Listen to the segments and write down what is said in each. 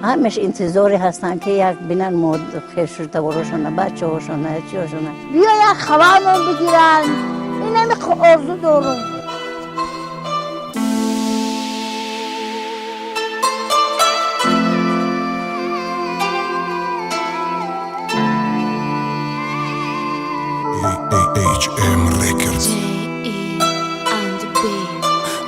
همش انتظاری هستن که یک بینن خیرشورتوارشونه، بچه هاشونه، چی هاشونه بیا یک خبرمون بگیرن. این نمی آرزو دارم. HM Records.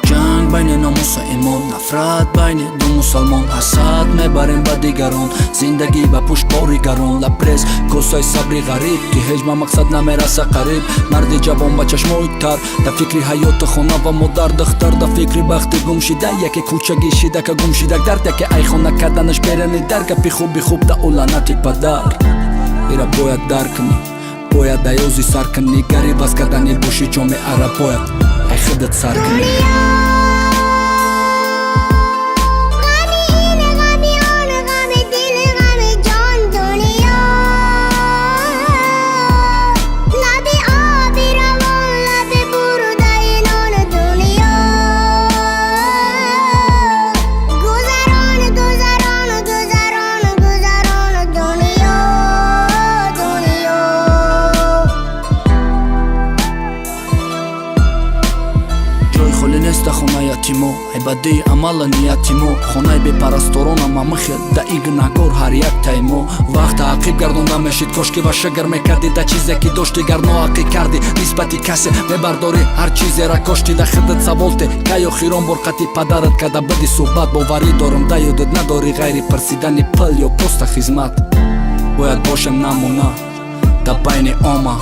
جنگ بین ناموس و ایمان، نفرت بین دو مسلمان، حسد میبریم به دیگران، زندگی به پشت باری گران، لبریز کوسای صبری غریب که هیچ به مقصد نمیرسه قریب. مرد جوان با چشمای تر در فکری حیات خانه و مادر، دختر در فکری بخت گم شده، یکی کوچگی شده که گم شده درد که ای خانه کردنش بیرنی در گپی خوب در اولانت پدر. ایرا باید درک کنی، باید دیوزی سر کنی، گریب از کردنی باشی جامعه را باید ای خودت سر کنی. نیست خونه یتیمو عبادی عمل نیتیمو، خونه بی پرستاران اما مخید دا ایگنگور هر یک تایمو. وقت عقیب گردونده میشید کشکی و شگر میکردی دا چیزی که داشتی گر ناعقی کردی نسبتی کسی میبرداری هر چیزی را کشتی دا خودت سوالتی که یا خیران برقتی پدرت که دا بدی صحبت باوری دارم دا یادت نداری غیری پرسیدنی پل یا پست خدمت. باید باشم نمونه دا بین آما